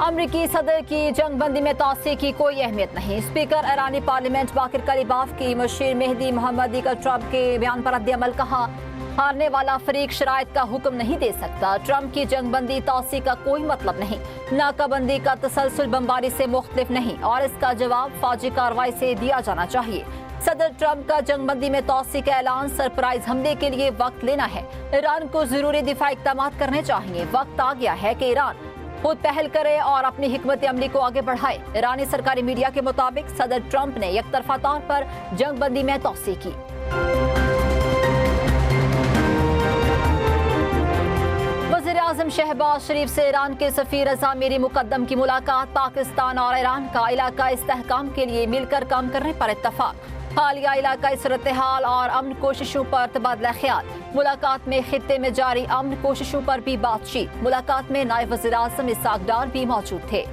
امریکی صدر کی جنگ بندی میں توسیع کی کوئی اہمیت نہیں۔ اسپیکر ایرانی پارلیمنٹ باقر کلیباف کی مشیر مہدی محمدی کا ٹرمپ کے بیان پر رد عمل، کہا ہارنے والا فریق شرائط کا حکم نہیں دے سکتا۔ ٹرمپ کی جنگ بندی توسیع کا کوئی مطلب نہیں۔ ناکہ بندی کا تسلسل بمباری سے مختلف نہیں اور اس کا جواب فوجی کارروائی سے دیا جانا چاہیے۔ صدر ٹرمپ کا جنگ بندی میں توسیع کا اعلان سرپرائز حملے کے لیے وقت لینا ہے۔ ایران کو ضروری دفاعی اقدامات کرنے چاہیے۔ وقت آ گیا ہے کہ ایران خود پہل کرے اور اپنی حکمت عملی کو آگے بڑھائے۔ ایرانی سرکاری میڈیا کے مطابق صدر ٹرمپ نے یک طرفہ طور پر جنگ بندی میں توسیع کی۔ وزیراعظم شہباز شریف سے ایران کے سفیر رضا میری مقدم کی ملاقات، پاکستان اور ایران کا علاقائی استحکام کے لیے مل کر کام کرنے پر اتفاق۔ حالیہ علاقائی صورتحال اور امن کوششوں پر تبادلہ خیال۔ ملاقات میں خطے میں جاری امن کوششوں پر بھی بات چیت۔ ملاقات میں نائب وزیر اعظم اسحاق ڈار بھی موجود تھے۔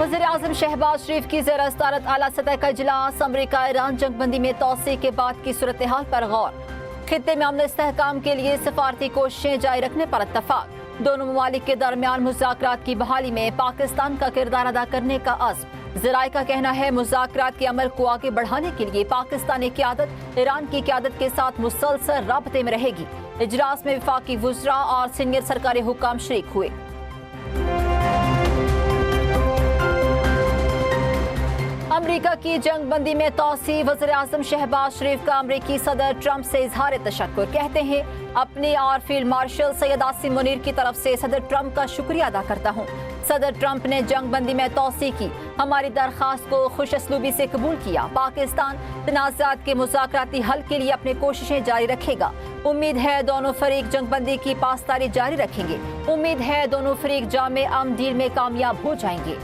وزیر اعظم شہباز شریف کی زیر صدارت اعلیٰ سطح کا اجلاس، امریکہ ایران جنگ بندی میں توسیع کے بعد کی صورتحال پر غور۔ خطے میں امن استحکام کے لیے سفارتی کوششیں جاری رکھنے پر اتفاق۔ دونوں ممالک کے درمیان مذاکرات کی بحالی میں پاکستان کا کردار ادا کرنے کا عزم۔ ذرائع کا کہنا ہے مذاکرات کے عمل کو آگے بڑھانے کے لیے پاکستانی قیادت ایران کی قیادت کے ساتھ مسلسل رابطے میں رہے گی۔ اجلاس میں وفاقی وزراء اور سینئر سرکاری حکام شریک ہوئے۔ امریکہ کی جنگ بندی میں توسیع، وزیر اعظم شہباز شریف کا امریکی صدر ٹرمپ سے اظہار تشکر، کہتے ہیں اپنی اور فیلڈ مارشل سید عاصم منیر کی طرف سے صدر ٹرمپ کا شکریہ ادا کرتا ہوں۔ صدر ٹرمپ نے جنگ بندی میں توسیع کی، ہماری درخواست کو خوش اسلوبی سے قبول کیا۔ پاکستان تنازعات کے مذاکراتی حل کے لیے اپنی کوششیں جاری رکھے گا۔ امید ہے دونوں فریق جنگ بندی کی پاسداری جاری رکھیں گے۔ امید ہے دونوں فریق جامع امن ڈیل میں کامیاب ہو جائیں گے۔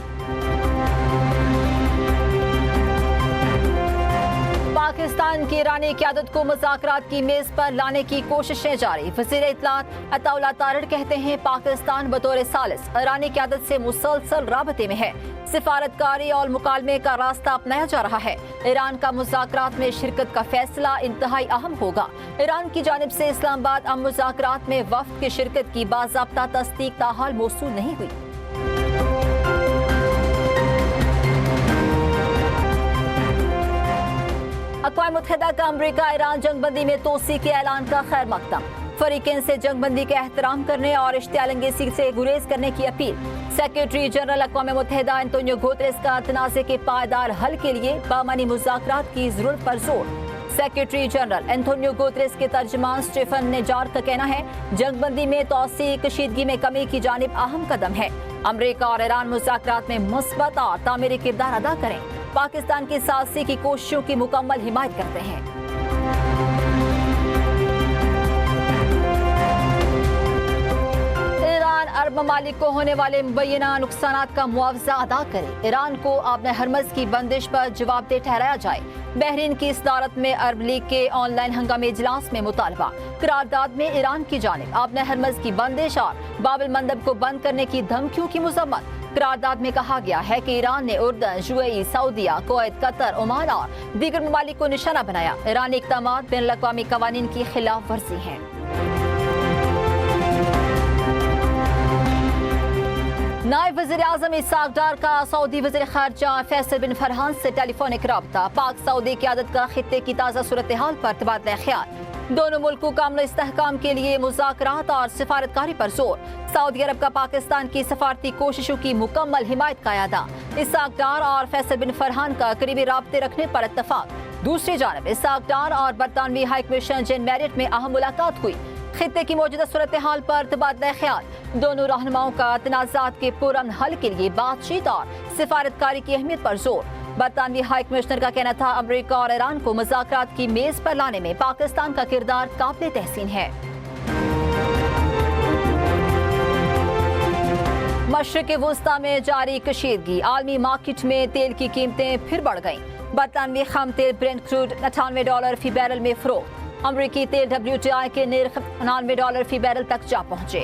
پاکستان کی ایرانی قیادت کو مذاکرات کی میز پر لانے کی کوششیں جاری۔ وزیر اطلاعات عطا اللہ تارڑ کہتے ہیں پاکستان بطور ثالث ایرانی قیادت سے مسلسل رابطے میں ہے۔ سفارتکاری اور مکالمے کا راستہ اپنایا جا رہا ہے۔ ایران کا مذاکرات میں شرکت کا فیصلہ انتہائی اہم ہوگا۔ ایران کی جانب سے اسلام آباد امن مذاکرات میں وفد کی شرکت کی باضابطہ تصدیق تاحال موصول نہیں ہوئی۔ اقوام متحدہ کا امریکہ ایران جنگ بندی میں توسیع کے اعلان کا خیر مقدم۔ فریقین سے جنگ بندی کا احترام کرنے اور اشتعال انگیزی سے گریز کرنے کی اپیل۔ سیکریٹری جنرل اقوام متحدہ انتونیو گوتریس کا تنازع کے پائیدار حل کے لیے بامعنی مذاکرات کی ضرورت پر زور۔ سیکریٹری جنرل انتونیو گوتریس کے ترجمان اسٹیفن نیجار کا کہنا ہے جنگ بندی میں توسیع کشیدگی میں کمی کی جانب اہم قدم ہے۔ امریکہ اور ایران مذاکرات میں مثبت اور تعمیری کردار ادا کریں، پاکستان کی ثالثی کی کوششوں کی مکمل حمایت کرتے ہیں۔ ایران عرب ممالک کو ہونے والے مبینہ نقصانات کا معاوضہ ادا کرے۔ ایران کو آبِ ہرمز کی بندش پر جواب دہ ٹھہرایا جائے۔ بحرین کی صدارت میں عرب لیگ کے آن لائن ہنگامی اجلاس میں مطالبہ۔ قرارداد میں ایران کی جانب آبِ ہرمز کی بندش اور باب المندب کو بند کرنے کی دھمکیوں کی مذمت۔ قرارداد میں کہا گیا ہے کہ ایران نے اردن، UAE، سعودیہ، کویت، قطر، عمان اور دیگر ممالک کو نشانہ بنایا۔ ایرانی اقدامات بین الاقوامی قوانین کی خلاف ورزی ہیں۔ نائب وزیر اعظم اسحاق ڈار کا سعودی وزیر خارجہ فیصل بن فرحان سے ٹیلی فونک رابطہ۔ پاک سعودی قیادت کا خطے کی تازہ صورتحال پر تبادلہ خیال۔ دونوں ملکوں کا امن استحکام کے لیے مذاکرات اور سفارتکاری پر زور۔ سعودی عرب کا پاکستان کی سفارتی کوششوں کی مکمل حمایت کا اعادہ۔ اسحاق ڈار اور فیصل بن فرحان کا قریبی رابطے رکھنے پر اتفاق۔ دوسری جانب اسحاق ڈار اور برطانوی ہائی کمیشن جین میرٹ میں اہم ملاقات ہوئی۔ خطے کی موجودہ صورتحال پر تبادلہ خیال۔ دونوں رہنماؤں کا تنازعات کے پرامن حل کے لیے بات چیت اور سفارتکاری کی اہمیت پر زور۔ برطانوی ہائی کمشنر کا کہنا تھا امریکہ اور ایران کو مذاکرات کی میز پر لانے میں پاکستان کا کردار قابل تحسین ہے۔ مشرق وسطی میں جاری کشیدگی، عالمی مارکیٹ میں تیل کی قیمتیں پھر بڑھ گئیں۔ برطانوی خام تیل برنٹ کروڈ $98 فی بیرل میں فروخت۔ امریکی تیل WTI کے نرخ $99 فی بیرل تک جا پہنچے۔